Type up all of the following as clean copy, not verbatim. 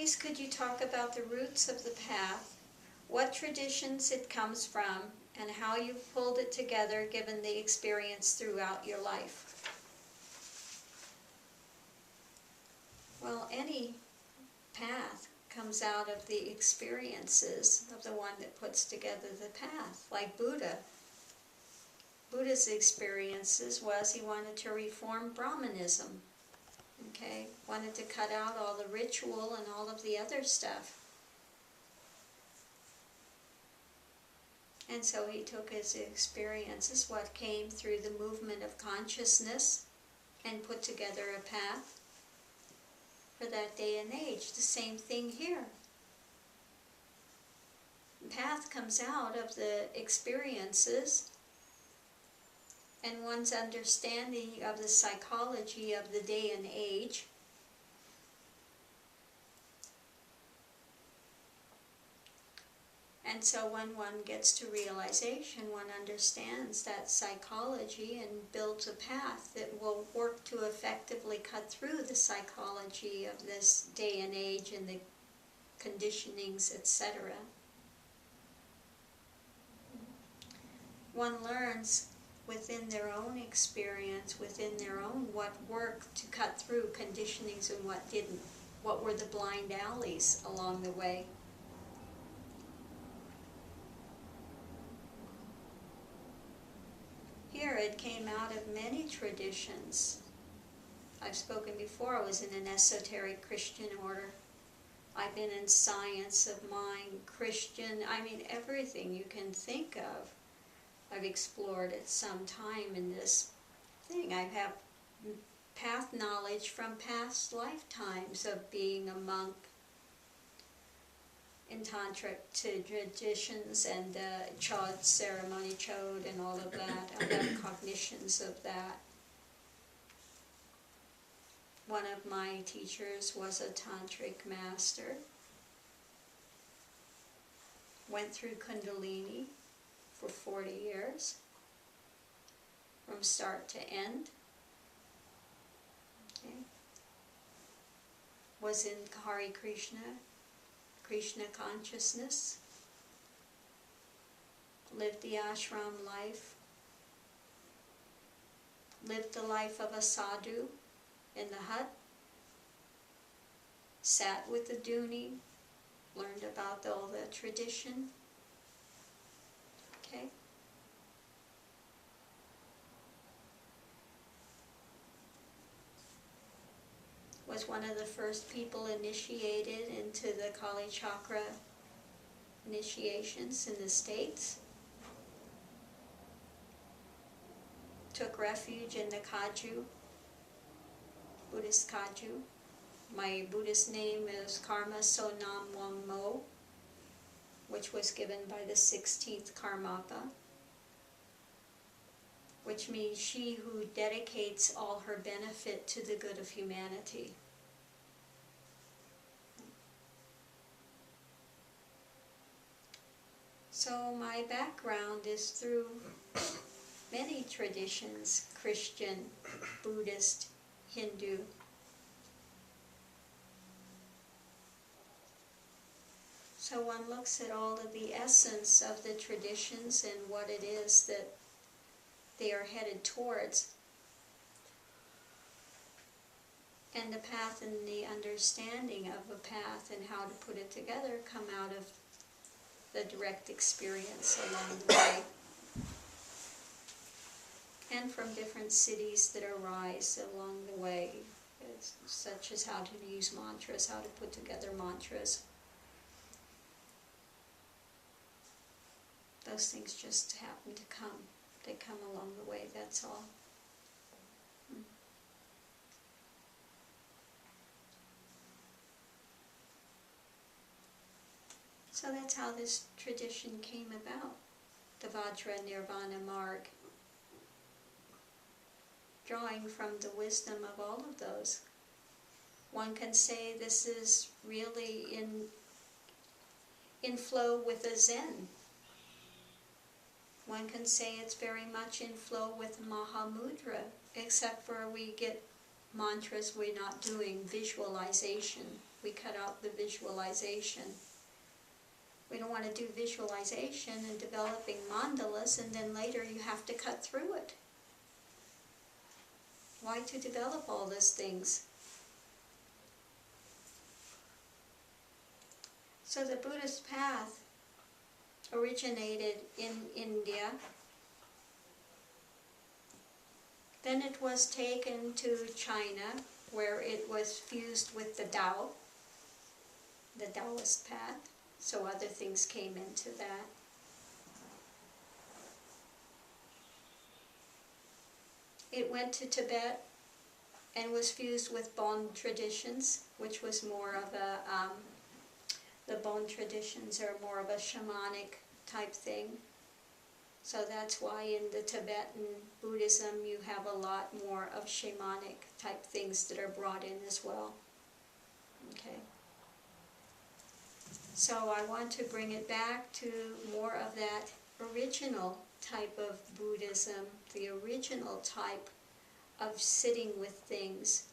please could you talk about the roots of the path, what traditions it comes from, and how you've pulled it together given the experience throughout your life? Well, any path comes out of the experiences of the one that puts together the path, like Buddha. Buddha's experiences was he wanted to reform Brahmanism, okay? Wanted to cut out all the ritual and all of the other stuff. And so he took his experiences, what came through the movement of consciousness, and put together a path for that day and age. The same thing here. The path comes out of the experiences and one's understanding of the psychology of the day and age. And so when one gets to realization, one understands that psychology and builds a path that will work to effectively cut through the psychology of this day and age and the conditionings, etc. One learns within their own experience, within their own, what worked to cut through conditionings and what didn't. What were the blind alleys along the way. Here it came out of many traditions. I've spoken before, I was in an esoteric Christian order. I've been in science of mind, Christian, I mean everything you can think of. I've explored at some time in this thing. I have path knowledge from past lifetimes of being a monk in tantric traditions and chod ceremony, chod and all of that. I have cognitions of that. One of my teachers was a tantric master. Went through Kundalini for 40 years, from start to end. Okay. Was in Hare Krishna, Krishna consciousness. Lived the ashram life. Lived the life of a sadhu in the hut. Sat with the dhuni. Learned about all the tradition. Okay. Was one of the first people initiated into the Kali Chakra initiations in the States. Took refuge in the Kaju, Buddhist Kaju. My Buddhist name is Karma Sonam Wangmo, which was given by the 16th Karmapa, which means she who dedicates all her benefit to the good of humanity. So my background is through many traditions, Christian, Buddhist, Hindu. So one looks at all of the essence of the traditions and what it is that they are headed towards. And the path and the understanding of a path and how to put it together come out of the direct experience along the way. And from different cities that arise along the way, such as how to use mantras, how to put together mantras. Those things just happen to come. They come along the way, that's all. So that's how this tradition came about, the Vajra Nirvana Marg, drawing from the wisdom of all of those. One can say this is really in flow with a Zen. One can say it's very much in flow with Mahamudra, except for we get mantras, we're not doing visualization. We cut out the visualization. We don't want to do visualization and developing mandalas, and then later you have to cut through it. Why to develop all those things? So the Buddhist path originated in India. Then it was taken to China, where it was fused with the Tao, the Taoist path. So other things came into that. It went to Tibet and was fused with Bon traditions, which was more of a, the Bon traditions are more of a shamanic type thing. So that's why in the Tibetan Buddhism you have a lot more of shamanic type things that are brought in as well. Okay. So I want to bring it back to more of that original type of Buddhism, the original type of sitting with things,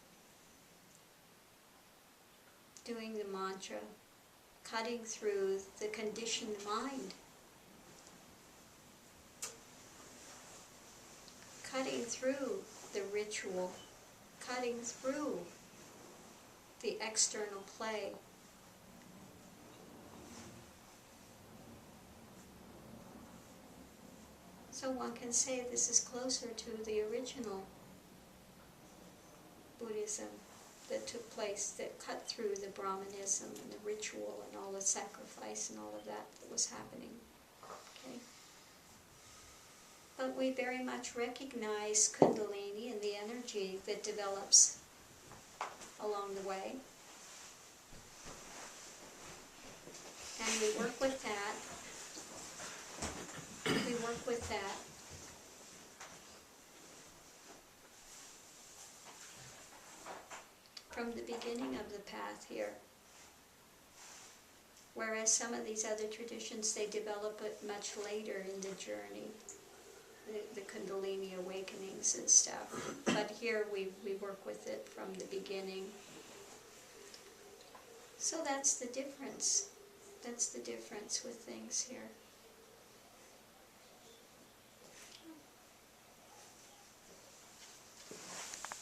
doing the mantra, cutting through the conditioned mind, cutting through the ritual, cutting through the external play. So one can say this is closer to the original Buddhism that took place, that cut through the Brahmanism and the ritual and all the sacrifice and all of that that was happening. Okay. But we very much recognize Kundalini and the energy that develops along the way. And we work with that. We work with that. From the beginning of the path here. Whereas some of these other traditions, they develop it much later in the journey, the Kundalini awakenings and stuff. But here we work with it from the beginning. So that's the difference. That's the difference with things here.